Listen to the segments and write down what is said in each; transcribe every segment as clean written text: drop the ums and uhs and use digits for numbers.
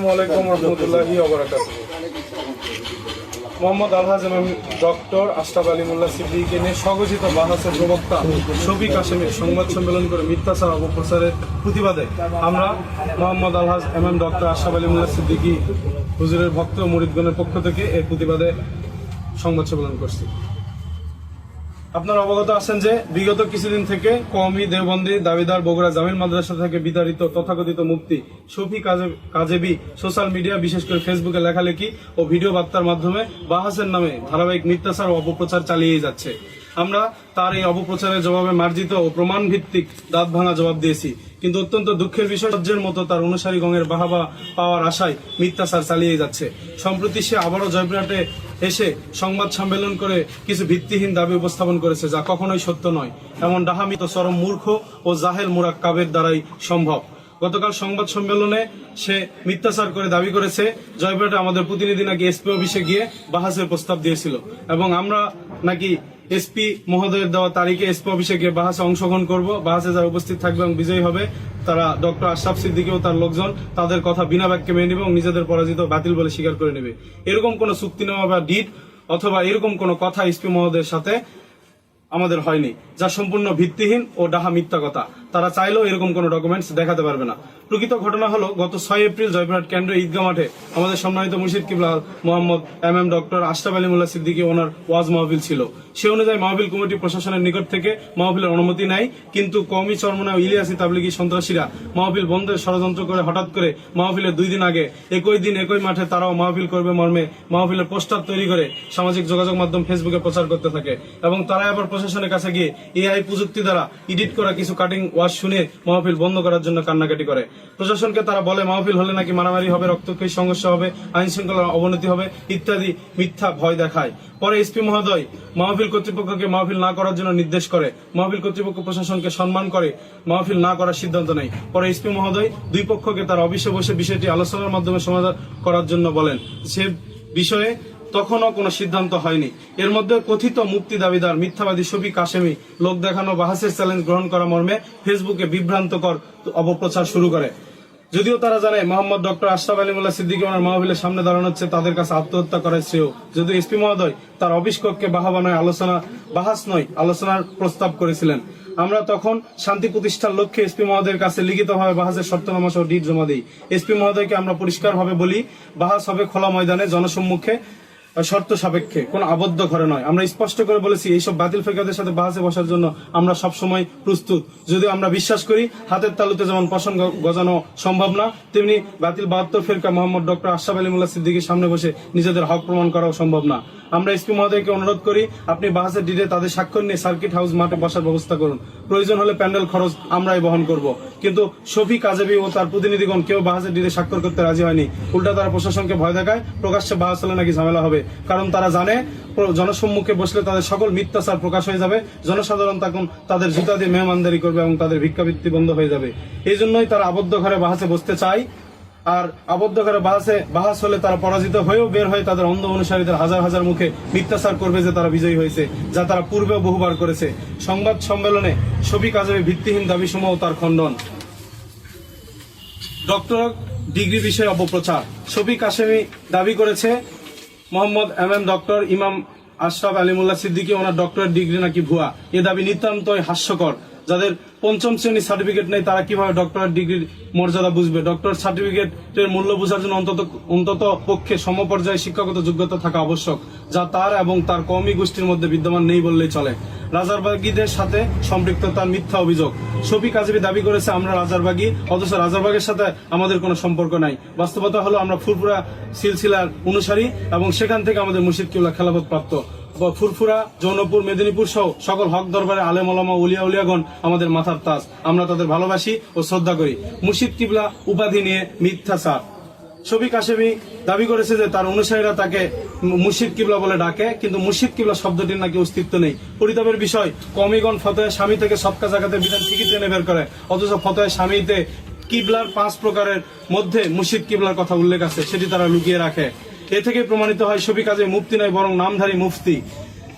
আসসালামু আলাইকুম রহমতুল্লাহি ওয়া বারাকাতুহু। মোহাম্মদ আলহাজ এমএম ডক্টর আশরাফ আলী মোল্লা সিদ্দিকীকে নিয়ে স্বঘোষিত বাহাসের প্রবক্তা শফিক কাশেমের সংবাদ সম্মেলন করে মিথ্যাচার অপপ্রচারের প্রতিবাদে আমরা মোহাম্মদ আলহাজ এমএম ডক্টর আশরাফ আলী মোল্লা সিদ্দিকী হুজুরের ভক্ত ও মুরিদগণের পক্ষ থেকে এর প্রতিবাদে সংবাদ সম্মেলন করছি। আপনারা অবগত আছেন যে বিগত কিছুদিন থেকে কওমি দেওবন্দি দাবিদার বগুড়া জামিল মাদ্রাসা থেকে বিতাড়িত তথাকথিত মুফতি শফি কাজেবি সোশ্যাল মিডিয়া বিশেষ করে ফেসবুকে লেখালেখি ও ভিডিও বার্তার মাধ্যমে বাহাসের নামে ধারাবাহিক মিথ্যাচার ও অপপ্রচার চালিয়ে যাচ্ছে। আমরা তার এই অপপ্রচারের জবাবে মার্জিত ও প্রমাণ ভিত্তিক দাঁত ভাঙা জবাব দিয়েছি, কিন্তু অত্যন্ত দুঃখের বিষয় রাজ্যের মতো তার অনুসারীগণের বাহাবা পাওয়ার আশায় মিথ্যাচার চালিয়ে যাচ্ছে। সম্প্রতি সে আবারও জয়পুরহাটে এসে সংবাদ সম্মেলন করে কিছু ভিত্তিহীন দাবি উপস্থাপন করেছে, যা কখনোই সত্য নয়। এমন ডাহামিত চরম মূর্খ ও জাহেল মুরাক্কাবের দ্বারাই সম্ভব। গতকাল সংবাদ সম্মেলনে সে মিথ্যাচার করে দাবি করেছে জয়পুরহাটে আমাদের প্রতিনিধি নাকি এসপি অফিসে গিয়ে বাহাসের প্রস্তাব দিয়েছিল এবং আমরা নাকি এসপি মহোদয়ের দেওয়া তারিখে এসপি অফিসে গিয়ে বাহাসে অংশগ্রহণ করব। বাহাসে যারা উপস্থিত থাকবে এবং বিজয়ী হবে তারা ডক্টর আশরাফ সিদ্দিকী ও তার লোকজন তাদের কথা বিনা বাক্যে মেনে নেবে এবং নিজেদের পরাজিত বাতিল বলে স্বীকার করে নেবে। এরকম কোন চুক্তিনামা বা ডিড অথবা এরকম কোন কথা এসপি মহোদয়ের সাথে আমাদের হয়নি, যা সম্পূর্ণ ভিত্তিহীন ও ডাহা মিথ্যা কথা। তারা চাইলেও এরকম কোন ডকুমেন্টস দেখাতে পারবে না। প্রকৃত ঘটনা হলো গত 6 এপ্রিল জয়পুরহাট কেন্দ্রীয় ঈদগাহ মাঠে আমাদের সম্মানিত মুর্শিদ কিবলা মোহাম্মদ এমএম ডক্টর আশরাফ আলী মোল্লা সিদ্দিকী ওনার ওয়াজ মাহফিল ছিল। সে অনুযায়ী মাহফিল কমিটি প্রশাসনের নিকট থেকে মাহফিলের অনুমতি নেয়, কিন্তু কওমি চরমনা ইলিয়াসী তাবলিগী সন্ত্রাসীরা মাহফিল বন্ধের ষড়যন্ত্র করে হঠাৎ করে মাহফিলের 2 দিন আগে একই দিন একই মাঠে তারাও মাহফিল করবে মর্মে মাহফিলের পোস্টার তৈরি করে সামাজিক যোগাযোগ মাধ্যম ফেসবুকে প্রচার করতে থাকে এবং তারা আবার প্রশাসনের কাছে গিয়ে এআই প্রযুক্তি দ্বারা এডিট করা কিছু কাটিং ওয়াজ শুনে মাহফিল বন্ধ করার জন্য কান্নাকাটি করে। প্রশাসনকে তারা বলে মাহফিল হলে নাকি মারামারি হবে, রক্তক্ষয়ী সংঘর্ষ হবে, আইন শৃঙ্খলার অবনতি হবে ইত্যাদি মিথ্যা ভয় দেখায়। পরে এসপি মহোদয় মাহফিল কর্তৃপক্ষকে মাহফিল না করার জন্য নির্দেশ করে। মাহফিল কর্তৃপক্ষ প্রশাসনকে সম্মান করে মাহফিল না করার সিদ্ধান্ত নেয়। পরে এসপি মহোদয় দুই পক্ষকে তার অফিসে বসে বিষয়টি আলোচনার মাধ্যমে সমাধান করার জন্য বলেন। সে বিষয়ে তখনও কোনো সিদ্ধান্ত হয়নি। এর মধ্যে কথিত মুক্তি দাবিদার মিথ্যাবাদী শফিক কাশেমি লোক দেখানো বাহাসের চ্যালেঞ্জ গ্রহণ করা মর্মে ফেসবুকে বিভ্রান্তকর অপপ্রচার শুরু করে। যদিও তারা জানে মোহাম্মদ ডক্টর আশরাফ আলী মোল্লা সিদ্দিকী ওনার মাহফিলের সামনে দাঁড়ানো হচ্ছে তাদের কাছে আত্মহত্যা করার শ্রেয়। যদিও এসপি মহোদয় তার অফিস কক্ষে বাহাস নয় আলোচনার প্রস্তাব করেছিলেন। আমরা তখন শান্তি প্রতিষ্ঠার লক্ষ্যে এসপি মহোদয়ের কাছে লিখিতভাবে বাহাসের শর্তনামা সহ ডিট জমা দিই। এসপি মহোদয়কে আমরা পরিষ্কারভাবে বলি বাহাস হবে খোলা ময়দানে জনসম্মুখে, শর্ত সাপেক্ষে, কোন আবদ্ধ ঘরে নয়। আমরা স্পষ্ট করে বলেছি এইসব বাতিল ফেকাদের সাথে বাহাসে বসার জন্য আমরা সবসময় প্রস্তুত। যদিও আমরা বিশ্বাস করি হাতের তালুতে যেমন পশম গজানো সম্ভব না, তেমনি বাতিল 72 ফেরকা মোহাম্মদ ডক্টর আশরাফ আলী মোল্লা সিদ্দিকীর সামনে বসে নিজেদের হক প্রমাণ করাও সম্ভব না। আমরা এসপি মহোদয়কে অনুরোধ করি আপনি বাহাসের ডিডে তাদের স্বাক্ষর নিয়ে সার্কিট হাউস মাঠে বসার ব্যবস্থা করুন। প্রয়োজন হলে প্যান্ডেল খরচ আমরাই বহন করব। কিন্তু শফিক কাজেবি ও তার প্রতিনিধিগণ কেউ বাহাসের ডিডে স্বাক্ষর করতে রাজি হয়নি। উল্টা তারা প্রশাসনকে ভয় দেখায় প্রকাশ্যে বাহাস হলে নাকি ঝামেলা হবে, কারণ তারা জানে জনসম্মুখে বসলে তাদের সকল মিথ্যাচার প্রকাশ হয়ে যাবে, জনসাধারণ তখন তাদের জুতা দিয়ে মেহমানদারি করবে এবং তাদের ভিক্ষাবৃত্তি বন্ধ হয়ে যাবে। এই জন্যই তারা আবদ্ধ ঘরে বাহাসে বসতে চায়। আর আবদ্ধ ঘরে বাহাস হলে তারা পরাজিত হয়েও বের হয়ে তাদের অন্ধ অনুসারীদের হাজার হাজার মুখে মিথ্যাচার করবে যে তারা বিজয়ী হয়েছে, যা তারা পূর্বেও বহুবার করেছে। সংবাদ সম্মেলনে শফিক কাজেবি ভিত্তিহীন দাবিসমূহ তার খণ্ডন। ডক্টর ডিগ্রি বিষয়ে অপপ্রচার। শফিক কাশেমি দাবি করেছে মোহাম্মদ এমএম ডক্টর ইমাম আশরাফ আলী মোল্লা সিদ্দিকী ওনার ডক্টরেট ডিগ্রি নাকি ভুয়া। এ দাবি নিতান্তই হাস্যকর। যাদের 5ম শ্রেণীর সার্টিফিকেট নেই তারা কিভাবে ডক্টরেট ডিগ্রির মর্যাদা বুঝবে? ডক্টর সার্টিফিকেটের মূল্য বোঝার জন্য অন্তত পক্ষে সমপর্যায়ে শিক্ষাগত যোগ্যতা থাকা আবশ্যক, যা তার এবং তার কওমি গোষ্ঠীর মধ্যে বিদ্যমান নেই বললেই চলে। রাজারবাগীদের সাথে সম্পৃক্ততার মিথ্যা অভিযোগ। শফিক কাজেবি দাবি করেছে আমরা রাজারবাগী, অথচ রাজারবাগের সাথে আমাদের কোনো সম্পর্ক নাই। বাস্তবতা হলো আমরা ফুরফুরা সিলসিলার অনুসারী এবং সেখান থেকে আমাদের মুর্শিদ কিবলা খেলাফত প্রাপ্ত। ফুরফুরা, জৌনপুর, মেদিনীপুর সহ সকল হক দরবারে আলেম ওলামা উলিয়াগণ আমাদের মাথার তাজ। আমরা তাদের ভালোবাসি ও শ্রদ্ধা করি। মুর্শিদ কিবলা উপাধি নিয়ে মিথ্যাচার। শফিক কাশেমি দাবি করেছে যে তার অনুসারীরা তাকে মুর্শিদ কিবলা বলে ডাকে, কিন্তু মুর্শিদ কিবলা শব্দটির নাকি অস্তিত্ব নেই। পরিতাপের বিষয়, কওমিগণ ফতোয়া স্বামী থেকে সবকা জাকাতের বিধান ঠিকই টেনে বের করে, অথচ ফতোয়া স্বামীতে কিবলার 5 প্রকারের মধ্যে মুর্শিদ কিবলার কথা উল্লেখ আছে, সেটি তারা লুকিয়ে রাখে। এ থেকে প্রমাণিত হয় শফিক কাজেবি মুফতি নয় বরং নামধারী মুফতি।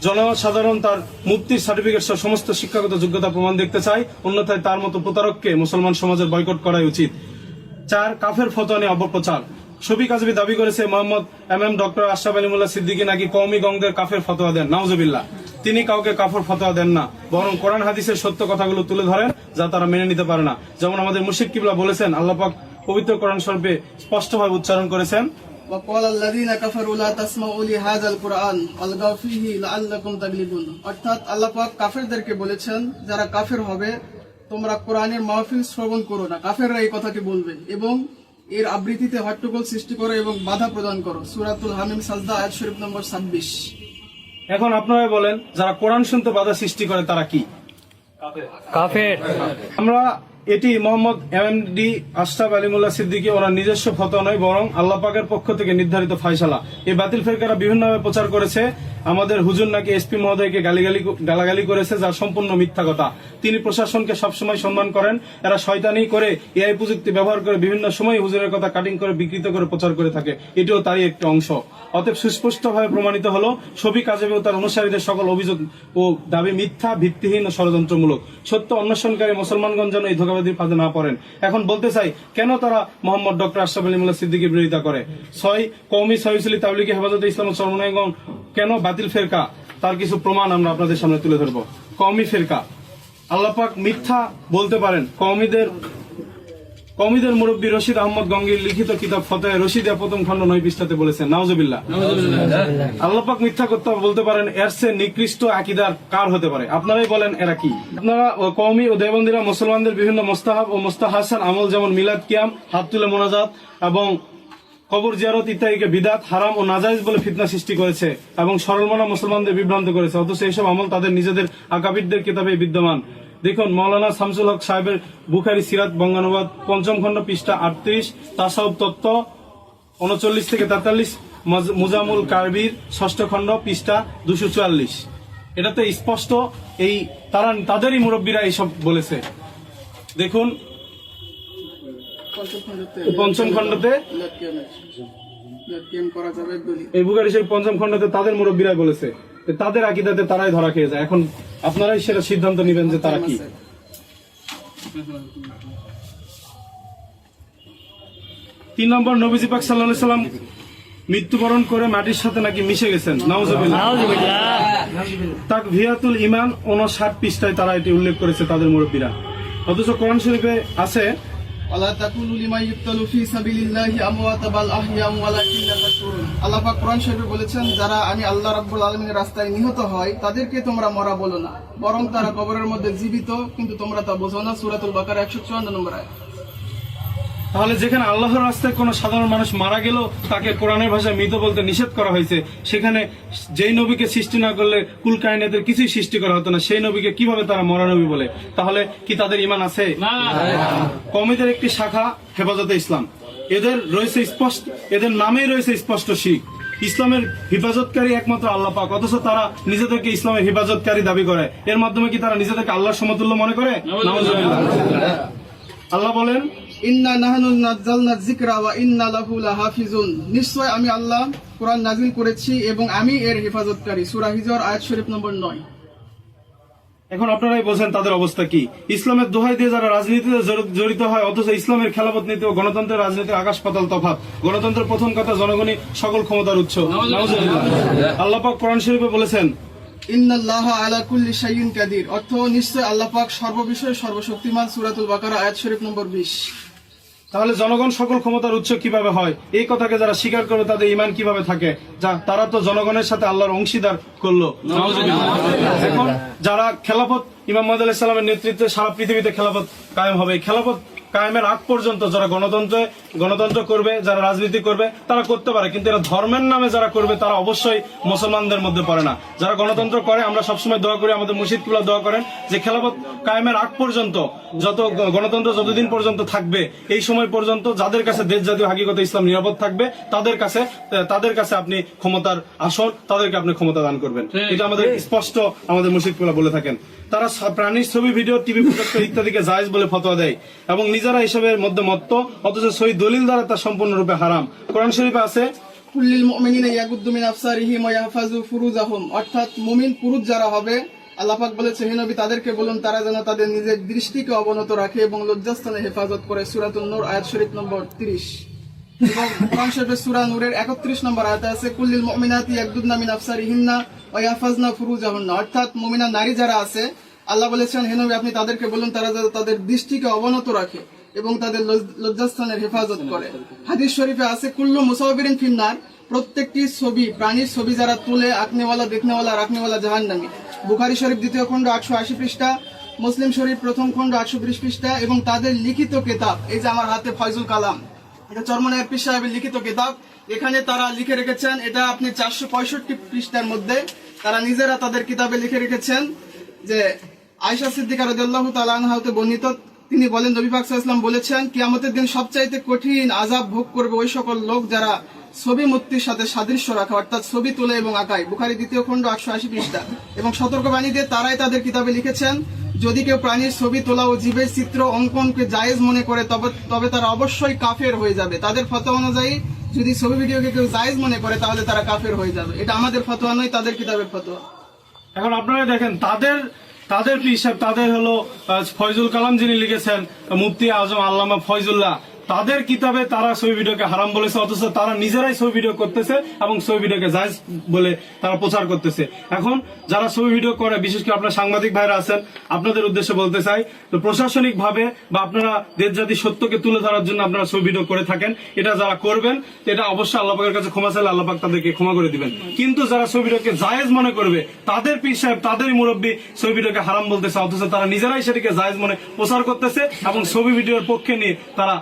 জনসাধারণ তার মুফতির সার্টিফিকেট সহ সমস্ত শিক্ষাগত যোগ্যতা প্রমাণ দেখতে চায়, অন্যথায় তার মতো প্রতারককে মুসলমান সমাজের বয়কট করাই উচিত। 4 কাফের ফতোয়া নিয়ে অপপ্রচার। শফিক আজমি দাবি করেছে মোহাম্মদ ডক্টর আশরাফ আলী মোল্লা সিদ্দিকী নাকি কওমি গঙ্গের কাফের ফতোয়া দেন। নাউজুবিল্লাহ, তিনি কাউকে কাফর ফতোয়া দেন না, বরং কোরআন হাদিসের সত্য কথাগুলো তুলে ধরেন যা তারা মেনে নিতে পারে না। যেমন আমাদের মুর্শিদ কিবলা বলেছেন, আল্লাহ পাক পবিত্র কোরআন শরীফে স্পষ্টভাবে উচ্চারণ করেছেন, وقال الذين كفروا لا تسمعوا لهذا القرآن والغوا فيه لعلكم تغلبون। অর্থাৎ আল্লাহ পাক কাফেরদেরকে বলেছেন, যারা কাফের হবে তোমরা কোরআনের মাহফিল শ্রবণ করো না। কাফেররা এই কথাটি বলবে এবং এর আবৃত্তিতে হট্টগোল সৃষ্টি করো এবং বাধা প্রদান করো। সূরাতুল হামিম সাজদা আয়াত শরীফ নম্বর 26। এখন আপনারা বলেন, যারা কোরআন শুনতে বাধা সৃষ্টি করে তারা কি? কাফের। আমরা এটি মোহাম্মদ এমডি আশরাফ আলী মোল্লা সিদ্দিকী ওনার নিজস্ব ফতোয়া নয়, বরং আল্লাহ পাকের পক্ষ থেকে নির্ধারিত ফায়সালা। এই বাতিল ফেরকারা বিভিন্নভাবে প্রচার করেছে আমাদের হুজুর নাকি এসপি মহোদয়কে গালাগালি করেছে, যা সম্পূর্ণ মিথ্যা কথা। তিনি প্রশাসনকে সবসময় সম্মান করেন। এরা শয়তানি করে এআই প্রযুক্তি ব্যবহার করে বিভিন্ন সময় হুজুরের কথা কাটিং করে বিকৃত করে প্রচার করে থাকে। এটিও তারই একটি অংশ। অতএব সুস্পষ্টভাবে প্রমাণিত হলো শফিক আজমি ও তার অনুসারীদের সকল অভিযোগ ও দাবি মিথ্যা, ভিত্তিহীন ও ষড়যন্ত্রমূলক। সত্য অন্বেষণকারী মুসলমানগণ যেন এই ধোঁকাবাজির ফাঁদে না পড়েন। এখন বলতে চাই, কেন তারা মোহাম্মদ ডক্টর আশরাফ আলী মোল্লা সিদ্দিকীর বিরোধিতা করে? কওমি সহিউল তাবলীগী হেফাজতে ইসলাম চরমনাইগণ কেন বাতিল ফেরকা, তার কিছু প্রমাণ আমরা আপনাদের সামনে তুলে ধরব। কওমি ফেরকা, আল্লাহ পাক মিথ্যা বলতে পারেন। কওমিদের মুরব্বী রশিদ আহমদ গঙ্গির লিখিত কিতাব ফতোয়া রশিদিয়া প্রথম খণ্ড 9 পৃষ্ঠাতে বলেছেন, নাউজুবিল্লাহ, আল্লাহ পাক মিথ্যা কথা বলতে পারেন। এর চেয়ে নিকৃষ্ট আকীদার কার হতে পারে? আপনারাই বলেন এরা কি? আপনারা কওমি ও দেওবন্দীরা মুসলমানদের বিভিন্ন মোস্তাহাব ও মোস্তাহাসান আমল যেমন মিলাদ, কিয়াম, হাত তুলে মোনাজাত এবং কবর জিয়ারত ইত্যাদিকে বিদাত, হারাম ও নাজায়েজ বলে ফিতনা সৃষ্টি করেছে এবং সরলমনা মুসলমানদের বিভ্রান্ত করেছে। অথচ এইসব আমল তাদের নিজেদের আকাবিরদের কিতাবে বিদ্যমান। দেখুন, মাওলানা শামসুল হক সাহেবের বুখারী সিরাত বঙ্গানুবাদ 5ম খণ্ড পৃষ্ঠা 38, তাসাউফ তত্ত্ব 39 থেকে 43, মুজামুল কারবির 6ষ্ঠ খণ্ড পৃষ্ঠা 244। এটাতে স্পষ্ট এই তাদেরই মুরব্বীরা এইসব বলেছে। দেখুন 5ম খণ্ডতে এই বুখারী শরীফ 5ম খণ্ডতে তাদের মুরব্বীরাই বলেছে, তাদের আকীদাতে তারাই ধরা খেয়ে যায়। এখন আপনারাই সেটা সিদ্ধান্ত নেবেন যে তারা কি। 3 নম্বর, নবীজি পাক সাল্লাল্লাহু আলাইহি সাল্লাম মৃত্যুবরণ করে মাটির সাথে নাকি মিশে গেছেন। নাউজুবিল্লাহ। তাকভিয়াতুল ঈমান 59 পৃষ্ঠায় তারা এটি উল্লেখ করেছে তাদের মুরব্বীরা। অথচ কোরআন শরীফে আছে, ওয়ালা তাকুলু লিমান ইউক্তালু ফি সাবিলিল্লাহি আমওয়াতা বাল আহইয়া ওয়ালাকিন লা তাশউরুন। আল্লাহ পাক কোরআন শরীফে বলেছেন, যারা আমি আল্লাহ রাব্বুল আলামিনের রাস্তায় নিহত হয় তাদেরকে তোমরা মরা বলো না, বরং তারা কবরের মধ্যে জীবিত, কিন্তু তোমরা তা বোঝো না। সূরাতুল বাকারা 154 নম্বর আয়াত। তাহলে যেখানে আল্লাহর রাস্তায় কোন সাধারণ মানুষ মারা গেল তাকে কোরআনের ভাষায় মৃত বলতে নিষেধ করা হয়েছে, সেখানে যেই নবীকে সৃষ্টি না করলে কুল কায়নাতের কিছুই সৃষ্টি করা হতো না, সেই নবীকে কিভাবে তারা মরা নবী বলে? তাহলে কি তাদের ঈমান আছে? কওমিদের একটি শাখা হেফাজতে ইসলাম, এদের নামেই রয়েছে স্পষ্ট শিরক। ইসলামের হেফাজতকারী একমাত্র আল্লাহ পাক, অথচ তারা নিজেদেরকে ইসলামের হেফাজতকারী দাবি করে। এর মাধ্যমে কি তারা নিজেদেরকে আল্লাহর সমতুল্য মনে করে? আল্লাহ বলেন, ইন্না নাহনু নাযালনা যিকরা ওয়া ইন্না লাহু লাহাফিজুন। নিশ্চয় আমি আল্লাহ কোরআন নাযিল করেছি এবং আমি এর হেফাজতকারী। সূরা হিজর আয়াত শরীফ নম্বর 9। এখন আপনারাই বলছেন তাদের অবস্থা কি। ইসলামের দোহাই দিয়ে যারা রাজনীতিতে জড়িত হয়, অথচ ইসলামের খেলাফত নীতি ও গণতন্ত্রের রাজনীতির আকাশ পাতাল তফাৎ। গণতন্ত্রের প্রথম কথা, জনগণই সকল ক্ষমতার উৎস। আল্লাহ পাক কোরআন শরীফে বলেছেন, ইন্নাল্লাহা আলা কুল্লি শাইইন কাদির, অর্থ নিশ্চয় আল্লাহ পাক সর্ববিষয়ে সর্বশক্তিমান। সূরাতুল বাকারা আয়াত শরীফ নম্বর 20। তাহলে জনগণ সকল ক্ষমতার উৎস কিভাবে হয়? এই কথাকে যারা স্বীকার করে তাদের ঈমান কিভাবে থাকে? তারা তো জনগণের সাথে আল্লাহর অংশীদার করলো। এখন যারা খেলাফত, ইমাম মাহদী আলাইহিস সালামের নেতৃত্বে সারা পৃথিবীতে খেলাফত কায়েম হবে। খেলাফত কায়েমের আগ পর্যন্ত যারা গণতন্ত্র করবে, যারা রাজনীতি করবে তারা করতে পারে, কিন্তু এরা ধর্মের নামে যারা করবে তারা অবশ্যই মুসলমানদের মধ্যে পড়ে না। যারা গণতন্ত্র করে, আমরা সবসময় দোয়া করি, আমাদের মুর্শিদ কিবলা দোয়া করেন যে খেলাফত কায়েমের আগ পর্যন্ত, যত গণতন্ত্র যতদিন পর্যন্ত থাকবে, এই সময় পর্যন্ত যাদের কাছে দেশ জাতীয় হাকিকতে ইসলাম নিরাপদ থাকবে তাদের কাছে আপনি ক্ষমতার আসন, তাদেরকে আপনি ক্ষমতা দান করবেন। এটা আমাদের স্পষ্ট আমাদের মুর্শিদ কিবলা বলে থাকেন। তারা প্রাণীর ছবি, ভিডিও, টিভি প্রজেক্টর ইত্যাদিকে জায়েজ বলে ফতোয়া দেয় এবং নিজেরা এসবের মধ্যে মত্ত, অথচ সহি দলিল দ্বারা তা সম্পূর্ণরূপে হারাম। কোরআন শরীফে আছে, কুল্লিল মুমিনিনা ইয়াগুদ্দু মিন আবসারিহিম ওয়া ইয়াহফাযু ফুরুজাহুম, অর্থাৎ মুমিন পুরুষ যারা হবে, আল্লাহ পাক বলেছে, হে নবী তাদেরকে বলুন তারা যেন তাদের নিজের দৃষ্টিকে অবনত রাখে এবং লজ্জাস্থানে হেফাজত করে। সূরাতুন নূর আয়াত শরীফ নম্বর 30। এবং কোরআন শরীফের সূরা নূরের 31 নম্বর আয়াতে আছে কুল্লিল মুমিনাতি ইয়াগদুদনা মিন আবসারিহিন্না ওয়া ইয়াহফাজনা ফুরুজাহুন্না, অর্থাৎ মুমিনা নারী যারা আছে আল্লাহ বলেছেন হে নবী আপনি তাদেরকে বলুন তারা যেন তাদের দৃষ্টিকে অবনত রাখে এবং তাদের লজ্জাস্থানের হেফাজত করে। হাদিস শরীফে আছে কুল্লু মুসাওবিরিন ফিন্নার, প্রত্যেকটি ছবি প্রাণীর ছবি যারা তুলে আঁকনেওয়ালা দেখনেওয়ালা রাখনেওয়ালা জাহান্নামী। বুখারী শরীফ দ্বিতীয় খণ্ড 880 পৃষ্ঠা, মুসলিম শরীফ প্রথম খণ্ড 820 পৃষ্ঠা এবং তাদের লিখিত কিতাব, এই যে আমার হাতে ফয়জুল কালাম, এটা চরমনায়ের পীর সাহেবের লিখিত কিতাব, এখানে তারা লিখে রেখেছেন, এটা আপনি 465 পৃষ্ঠার মধ্যে তারা নিজেরা তাদের কিতাবে লিখে রেখেছেন যে আয়েশা সিদ্দিকা রাদিয়াল্লাহু তাআলা আনহা হতে বর্ণিত, তিনি বলেন নবী পাক সাল্লাল্লাহু আলাইহি ওয়াসাল্লাম বলেছেন কিয়ামতের দিন সবচাইতে কঠিন আযাব ভোগ করবে ওই সকল লোক যারা ছবি মূর্তির সাথে সাদৃশ্য রাখে, অর্থাৎ ছবি তোলে এবং আঁকায়। বুখারী দ্বিতীয় খণ্ড 880 পৃষ্ঠা। এবং সতর্কবাণী দিয়ে তারাই তাদের কিতাবে লিখেছেন যদি কেউ প্রাণীর ছবি তোলা ও জীবের চিত্র অঙ্কনকে জায়েজ মনে করে তবে তারা অবশ্যই কাফের হয়ে যাবে। তাদের ফতোয়া অনুযায়ী যদি ছবি ভিডিওকে কেউ জায়েজ মনে করে তাহলে তারা কাফের হয়ে যাবে। এটা আমাদের ফতোয়া নয়, তাদের কিতাবের ফতোয়া। এখন আপনারা দেখেন তাদের পীর সাহেব, তাদের হলো ফয়জুল কালাম যিনি লিখেছেন, মুফতি আজম আল্লামা ফয়জুল্লাহ, তাদের কিতাবে তারা ছবি ভিডিওকে হারাম বলেছে, অথচ তারা নিজেরাই ছবি ভিডিও করতেছে এবং ছবি ভিডিওকে জায়েজ বলে তারা প্রচার করতেছে। এখন যারা ছবি ভিডিও করে, বিশেষ করে আপনারা সাংবাদিক ভাইরা আছেন, আপনাদের উদ্দেশ্যে বলতে চাই, তো প্রশাসনিক ভাবে বা আপনারা দেশ জাতি সত্যকে তুলে ধরার জন্য আপনারা ছবি ভিডিও করে থাকেন, এটা যারা করবেন এটা অবশ্যই আল্লাহ পাকের কাছে ক্ষমা চাইলে আল্লাহ পাক তাদেরকে ক্ষমা করে দিবেন। কিন্তু যারা ছবি ভিডিওকে জায়েজ মনে করবে, তাদের পীর সাহেব, তাদেরই মুরব্বী ছবি ভিডিওকে হারাম বলতেছে, অথচ তারা নিজেরাই সেটাকে জায়েজ মনে প্রচার করতেছে এবং ছবি ভিডিওর পক্ষে নিয়ে তারা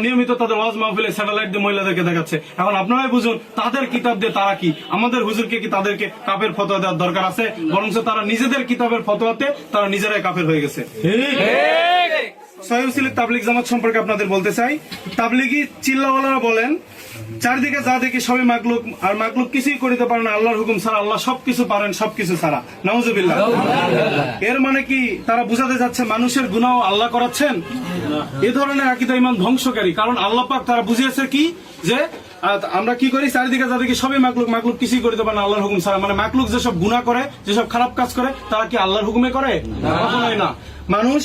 নিয়মিত তাদের ওয়াজ মাহফিলে স্যাটেলাইট দিয়ে মহিলাদেরকে দেখাচ্ছে। এখন আপনারাই বুঝুন তাদের কিতাব দিয়ে তারা কি, আমাদের হুজুরকে কি তাদেরকে কাফের ফতোয়া দেওয়ার দরকার আছে? বরং তারা নিজেদের কিতাবের ফতোয়াতে তারা নিজেরাই কাফের হয়ে গেছে। সহিহ সিলেট তাবলিগ জামাত সম্পর্কে আপনাদের বলতে চাই, তাবলিগি চিল্লাওয়ালারা বলেন চারদিকে যা দেখি সবই মাকলুক, আর মাকলুক কিছুই করিতে পারে না আল্লাহর হুকুম ছাড়া, আল্লাহ সবকিছু পারেন সবকিছু ছাড়া। নাউজুবিল্লাহ। এর মানে কি তারা বুঝাতে যাচ্ছে মানুষের গুনাহ আল্লাহ করাচ্ছেন? এ ধরনের আকীদা ঈমান ধ্বংসকারী। কারণ আল্লাহ পাক তারা বুঝিয়েছে কি যে আমরা কি করি, চারিদিকে যা দেখি সবই মাকলুক, মাকলুক কিছুই করতে পারে না আল্লাহর হুকুম ছাড়া। মানে মাকলুক যেসব গুনাহ করে, যেসব খারাপ কাজ করে, তারা কি আল্লাহর হুকুমে করে? কখনোই না। মানুষ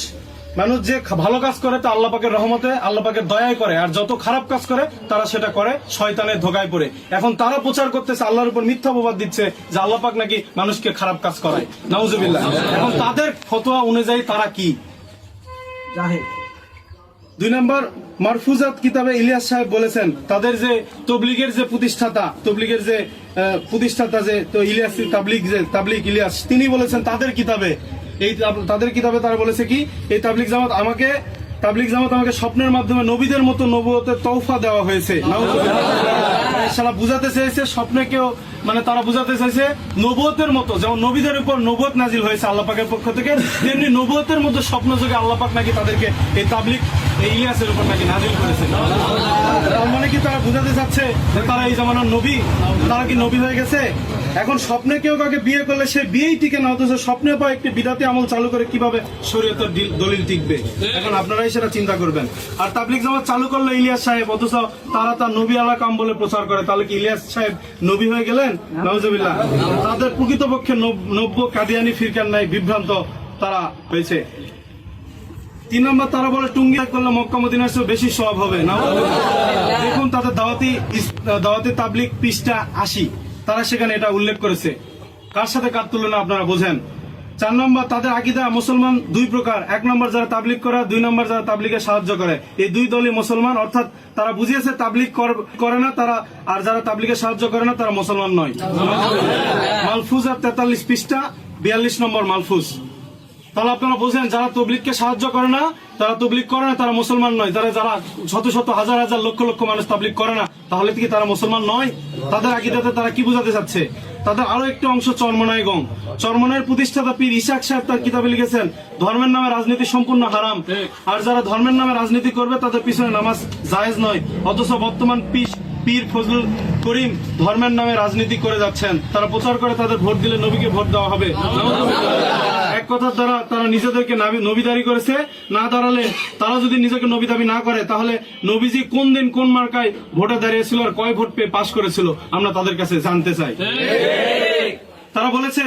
যে ভালো কাজ করে তা আল্লাহ পাকের রহমতে, আল্লাহ পাকের দয়ায় করে, আর যত খারাপ কাজ করে তারা সেটা করে শয়তানের ধোঁকায় পড়ে। এখন তারা প্রচার করতেছে, আল্লাহর উপর মিথ্যা অপবাদ দিচ্ছে যে আল্লাহ পাক নাকি মানুষকে খারাপ কাজ করায়। নাউজুবিল্লাহ। এখন তাদের ফতোয়া অনুযায়ী তারা কি? 2 নম্বর মারফুজাত কিতাবে ইলিয়াস সাহেব বলেছেন, তাদের যে তবলিগের যে প্রতিষ্ঠাতা যে তো ইলিয়াস তাবলিগ ইলিয়াস, তিনি বলেছেন তাদের কিতাবে তারা বলেছে কি, এই তাবলিগ জামাত আমাকে স্বপ্নের মাধ্যমে নবীদের মতো নবুয়তের তওফা দেওয়া হয়েছে। সারা বুঝাতে চেয়েছে স্বপ্নে কেউ, মানে তারা বুঝাতে চাইছে নবুয়তের মতো, যেমন নবীদের উপর নবুয়ত নাজিল হয়েছে আল্লাহ পাকের পক্ষ থেকে, তেমনি নবুয়তের মতো স্বপ্ন যোগে আল্লাহ পাক নাকি তাদেরকে এই তাবলিগ ইলিয়াসের উপর নাকি নাজিল করেছে। তার মানে কি তারা বুঝাতে চাচ্ছে যে তারা এই জামানার নবী, তারা কি নবী হয়ে গেছে? এখন স্বপ্নে কেউ কাউকে বিয়ে করলে সে বিয়েই টিকে না, অথচ স্বপ্নে পায় একটি বিদাতি আমল চালু করে কিভাবে শরীয়তের দলিল টিকবে? এখন আপনারাই সেটা চিন্তা করবেন। আর তাবলিগ জামাত চালু করলো ইলিয়াস সাহেব, অথচ তারা তার নবী আলা কাম বলে প্রচার করে, তাহলে কি ইলিয়াস সাহেব নবী হয়ে গেলেন? নাউজুবিল্লাহ। তাদের প্রকৃতপক্ষে নব্য কাদিয়ানি ফিরকার নাই বিভ্রান্ত তারা হয়েছে। 3 নম্বর তারা বলে টুঙ্গি করলে মক্কা মদিনার চেয়ে বেশি সওয়াব হবে। দেখুন তাদের দাওয়াতি তাবলিগ পৃষ্ঠা 80, তারা সেখানে এটা উল্লেখ করেছে। কার সাথে কার তুলনা আপনারা বোঝেন। 4 নম্বর তাদের আকীদা মুসলমান 2 প্রকার, 1 নম্বর যারা তাবলিগ করে, 2 নম্বর যারা তাবলিগে সাহায্য করে। এই 2 দলই মুসলমান, অর্থাৎ তারা বুঝিয়েছে তাবলিগ করে না তারা, আর যারা তাবলিগে সাহায্য করে না তারা মুসলমান নয়। মালফুজা 43 পৃষ্ঠা 42 নম্বর মালফুজ। তাহলে আপনারা বোঝেন যারা তবলিগকে সাহায্য করে না, তারা মুসলমান নয়। যারা শত শত হাজার হাজার লক্ষ লক্ষ মানুষ তাবলিগ করে না, তাহলে কি তারা মুসলমান নয়? তাদের আকীদাতে তারা কি বোঝাতে চাচ্ছে? তাদের আরো একটি অংশ চরমনায়ের প্রতিষ্ঠাতা পীর ইসাক সাহেব তার কিতাবে লিখেছেন, ধর্মের নামে রাজনীতি সম্পূর্ণ হারাম, আর যারা ধর্মের নামে রাজনীতি করবে তাদের পিছনে নামাজ জায়েজ নয়। অথচ বর্তমান পীর ফজলুল করিম ধর্মের নামে রাজনীতি করে যাচ্ছেন। তারা প্রচার করে তাদের ভোট দিলে নবীকে ভোট দেওয়া হবে। এক কথার দ্বারা তারা নিজেদেরকে নবী দাবি করেছে। না দাঁড়ালে তারা যদি নিজেকে নবী দাবি না করে, তাহলে নবীজি কোন দিন কোন মার্কায় ভোটে দাঁড়িয়েছিল আর কয় ভোট পেয়ে পাশ করেছিল আমরা তাদের কাছে জানতে চাই। তারা বলেছে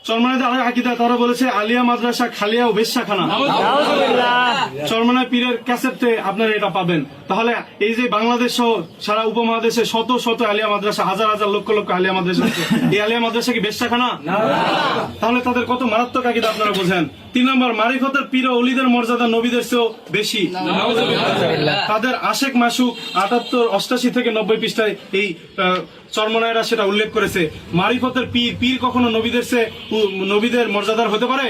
চরমনাইদের আরেক আকীদা, তারা বলেছে আলিয়া মাদ্রাসা খালিয়া ও বেশ্যাখানা। চরমনাই পীরের ক্যাসেটে আপনারা এটা পাবেন। তাহলে এই যে বাংলাদেশ সহ সারা উপমহাদেশে শত শত আলিয়া মাদ্রাসা, হাজার হাজার লক্ষ লক্ষ আলিয়া মাদ্রাসা আছে, এই আলিয়া মাদ্রাসা কি বেশ্যাখানা? তাহলে তাদের কত মারাত্মক আকীদা আপনারা বোঝেন। 3 নম্বর, মারিফতের পীর ও ওলিদের মর্যাদা নবীদের চেয়েও বেশি। তাদের আশেক মাসুক 78, 88 থেকে 90 পৃষ্ঠায় এই চরমনাইরা সেটা উল্লেখ করেছে। মারিফতের পীর কখনো নবীদের মর্যাদার হতে পারে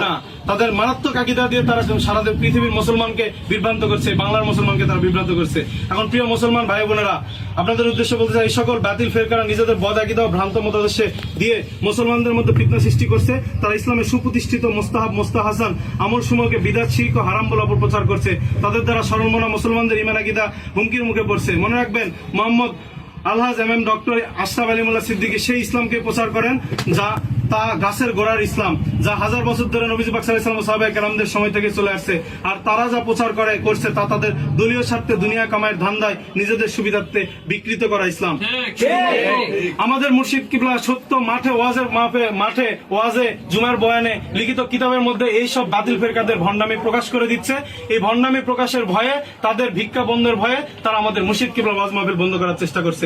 না। তাদের মারাত্মক আকীদা দিয়ে তারা সারা পৃথিবীর মুসলমানকে বিভ্রান্ত করছে, বাংলার মুসলমানকে তারা বিভ্রান্ত করছে। এখন প্রিয় মুসলমান ভাই বোনেরা, আপনাদের উদ্দেশ্যে বলতে চাই, এই সকল বাতিল ফেরকারা নিজেদের বদ আকীদা ও ভ্রান্ত মতাদর্শে দিয়ে মুসলমানদের মধ্যে ফিতনা সৃষ্টি করছে। তারা ইসলামের সুপ্রতিষ্ঠিত মোস্তাহাব, মোস্তাহাসান আমল সমূহকে বিদআত, শিরক ও হারাম বলে অপপ্রচার করছে। তাদের দ্বারা সরলমনা মুসলমানদের ঈমান আকীদা হুমকির মুখে পড়ছে। মনে রাখবেন, মোহাম্মদ আলহাজ MM ডক্টর আশরাফ আলী মোল্লা সিদ্দিকী সেই ইসলামকে প্রচার করেন তা গাছের গোড়ার ইসলাম, যা হাজার বছর ধরে নবী পাক সাল্লাল্লাহু আলাইহি ওয়াসাল্লাম ও সাহাবায়ে কেরামদের সময় থেকে চলে আসছে। আর তারা যা প্রচার করছে তা তাদের দলীয় স্বার্থে দুনিয়া কামাইয়ের ধান্দায় নিজেদের সুবিধার্থে বিকৃত করা ইসলাম। আমাদের মুর্শিদ কিবলা সত্য মাঠে ওয়াজে জুমার বয়ানে লিখিত কিতাবের মধ্যে এই সব বাতিল ফেরকাদের ভণ্ডামি প্রকাশ করে দিচ্ছে। এই ভণ্ডামি প্রকাশের ভয়ে, তাদের ভিক্ষা বন্ধের ভয়ে তারা আমাদের মুর্শিদ কিবলা ওয়াজ মাহফিল বন্ধ করার চেষ্টা করছে।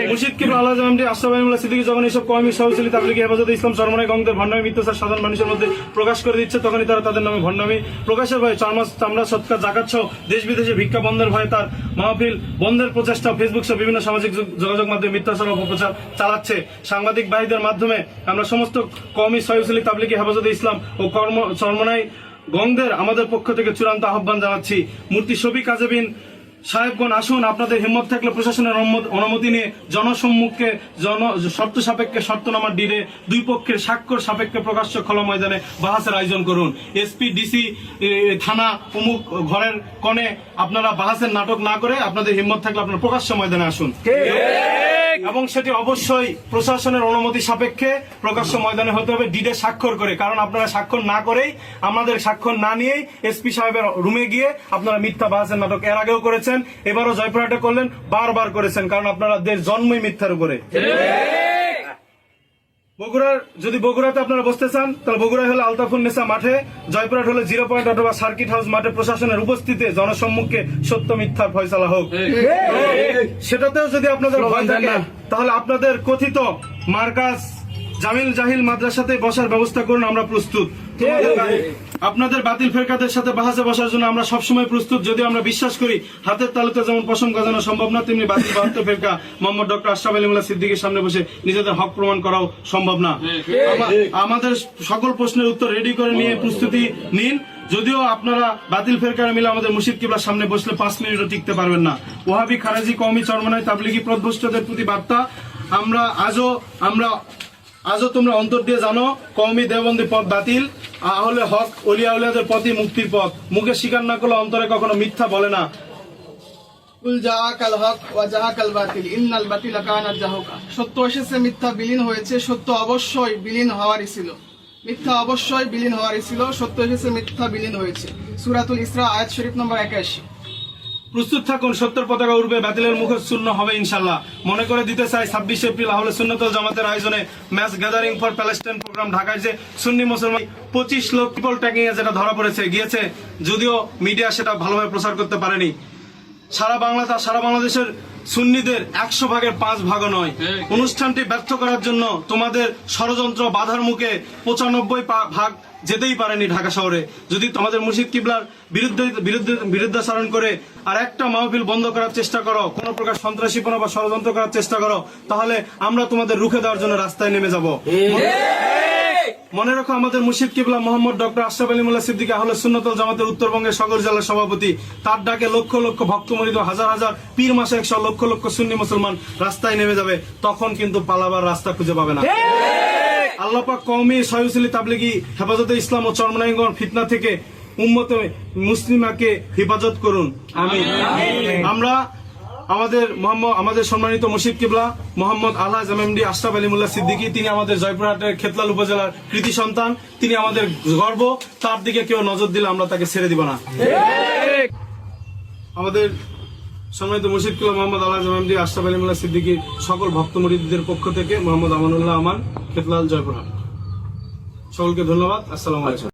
মুর্শিদ কিবলা আল্লাহ এমডি আশরাফ আলী মোল্লা সিদ্দিকী যখন এইসব কওমি সহযোগী তাবলীগী হেফাজতে ইসলাম চরমনাই গঙ্গদের ভণ্ডামি মিথ্যাচার সাধারণ মানুষের মধ্যে প্রকাশ করে দিচ্ছে, তখনই তারা তাদের নামে ভণ্ডামি প্রকাশের ভয়ে চামড়া সৎকার জাকাত সহ দেশ বিদেশে ভিক্ষা বন্ধের ভয়ে তার মাহফিল বন্ধের প্রচেষ্টা ফেসবুক সহ বিভিন্ন সামাজিক যোগাযোগ মাধ্যমে মিথ্যাচার অপপ্রচার চালাচ্ছে। সাংবাদিক ভাইদের মাধ্যমে আমরা সমস্ত কওমি সহযোগী তাবলীগী হেফাজতে ইসলাম ও চরমনাই গঙ্গদের আমাদের পক্ষ থেকে চূড়ান্ত আহ্বান জানাচ্ছি। মূর্তি শফি কাজেবিন সাহেবগণ, আসুন, আপনাদের হিম্মত থাকলে প্রশাসনের অনুমতি নিয়ে জনসম্মুখে শর্ত সাপেক্ষে শর্তনামার ডিরে দুই পক্ষের স্বাক্ষর সাপেক্ষে প্রকাশ্য খোলা ময়দানে বাহাসের আয়োজন করুন। SP DC থানা অমুক ঘরের কোণে আপনারা বাহাসের নাটক না করে আপনাদের হিম্মত থাকলে আপনারা প্রকাশ্য ময়দানে আসুন, এবং সেটি অবশ্যই প্রশাসনের অনুমতি সাপেক্ষে প্রকাশ্য ময়দানে হতে হবে, ডিডে স্বাক্ষর করে। কারণ আপনারা স্বাক্ষর না করেই, আমাদের স্বাক্ষর না নিয়েই SP সাহেবের রুমে গিয়ে আপনারা মিথ্যা বাহাসের নাটক এর আগেও করেছেন, এবারও জয়পুরহাটে করলেন, বারবার করেছেন, কারণ আপনাদের জন্মই মিথ্যার উপরে। যদি বগুড়াতে আপনারা বসতে চান, তাহলে বগুড়া হলে আলতাফুন্নেসা মাঠে, জয়পুরহাট হলে 0 পয়েন্ট অথবা সার্কিট হাউস মাঠে প্রশাসনের উপস্থিতিতে জনসম্মুখে সত্য মিথ্যার ফয়সালা হোক। সেটাতেও যদি আপনাদের ভয় থাকে, তাহলে আপনাদের কথিত মার্কাজ জামিল জাহিল মাদ্রাসাতে বসার ব্যবস্থা করুন, আমরা প্রস্তুত। আপনাদের বাতিল ফেরকাদের সাথে বাহাসে বসার জন্য আমরা সবসময় প্রস্তুত। যদি আমরা বিশ্বাস করি হাতের তালুতে যেমন পশম গজানো সম্ভব না, তেমনি বাতিল বাহাত্তর ফেরকা মোহাম্মদ ডক্টর আশরাফ আলী মোল্লা সিদ্দিকীর সামনে বসে নিজেদের হক প্রমাণ করাও সম্ভব না। আমাদের সকল প্রশ্নের উত্তর রেডি করে নিয়ে প্রস্তুতি নিন। যদিও আপনারা বাতিল ফেরকারা মিলে আমাদের মুর্শিদ কিবলার সামনে বসলে 5 মিনিটও টিকতে পারবেন না। ওয়াহাবি, খারেজি, কওমি, চরমনাই তাবলীগী পথভ্রষ্টদের প্রতি বার্তা, আজও তোমরা অন্তর দিয়ে জানো, কওমি দেওবন্দি পথ বাতিল, আহলে হক ওলিয়া উলিয়াদের পথই মুক্তির পথ। মুখে স্বীকার না করলে অন্তরে কখনো মিথ্যা বলে না। কুল জাআকাল হক ওয়া জাআকাল বাতিল ইন্নাল বাতিলা কানা জাহুকা। সত্য এসেছে, মিথ্যা বিলীন হয়েছে। সত্য অবশ্যই বিলীন হওয়ারই ছিল, মিথ্যা অবশ্যই বিলীন হওয়ারই ছিল। সত্য এসেছে, মিথ্যা বিলীন হয়েছে। সূরাতুল ইসরা আয়াত শরীফ নম্বর 81। প্রস্তুত থাকুন, সত্যের পতাকা উড়বে, বাতিলের মুখ চূর্ণ হবে ইনশাল্লাহ। মনে করে দিতে চাই, 26 এপ্রিল আহলে সুন্নাত ওয়াল জামাতের আয়োজনে mass gathering for Palestine programme ঢাকায় যে সুন্নি মুসলমান 25 লোক পিপল ট্যাগিং এ যেটা ধরা পড়েছে গিয়েছে, যদিও মিডিয়া সেটা ভালোভাবে প্রচার করতে পারেনি। সারা বাংলাদেশের সুন্নিদের 100 ভাগের 5 ভাগও নয়। অনুষ্ঠানটি ব্যর্থ করার জন্য তোমাদের ষড়যন্ত্র বাধার মুখে 95 ভাগ যেতেই পারেনি ঢাকা শহরে। যদি তোমাদের মুর্শিদ কিবলার বিরুদ্ধাচরণ করে আর একটা মাহফিল বন্ধ করার চেষ্টা করো, কোন প্রকার সন্ত্রাসীপনা বা ষড়যন্ত্র করার চেষ্টা করো, তাহলে আমরা তোমাদের রুখে দেওয়ার জন্য রাস্তায় নেমে যাব। মনে রাখো, আমাদের মুর্শিদ কিবলা মোহাম্মদ ডক্টর আশরাফ আলী মোল্লা সিদ্দিকী আহলে সুন্নাত ওয়াল জামাতের উত্তরবঙ্গের সগর জেলার সভাপতি। তার ডাকে লক্ষ লক্ষ ভক্ত মুরিদ, হাজার হাজার পীর মাসে 100 লক্ষ লক্ষ সুন্নি মুসলমান রাস্তায় নেমে যাবে। তখন কিন্তু পালাবার রাস্তা খুঁজে পাবে না। আল্লাহ পাক কওমি সহযোগী তাবলীগী হেফাজতে ইসলাম ও চরমনাইগণ ফিতনা থেকে উম্মতে মুসলিমাকে হেফাজত করুন, আমিন। আমরা আমাদের সম্মানিত মুর্শিদ কিবলা মোহাম্মদ আলহাজ MD আশরাফ আলী মোল্লা সিদ্দিকী, তিনি আমাদের জয়পুরহাটের খেতলাল উপজেলার কৃতি সন্তান, তিনি আমাদের গর্ব। তার দিকে কেউ নজর দিলে আমরা তাকে ছেড়ে দিব না। আমাদের সম্মানিত মুর্শিদ কিবলা মোহাম্মদ আলহাজ MD আশরাফ আলী মোল্লা সিদ্দিকীর সকল ভক্ত মুরিদদের পক্ষ থেকে মোহাম্মদ আমানুল্লাহ আমান, খেতলাল, জয়পুরহাট। সকলকে ধন্যবাদ। আসসালামু আলাইকুম।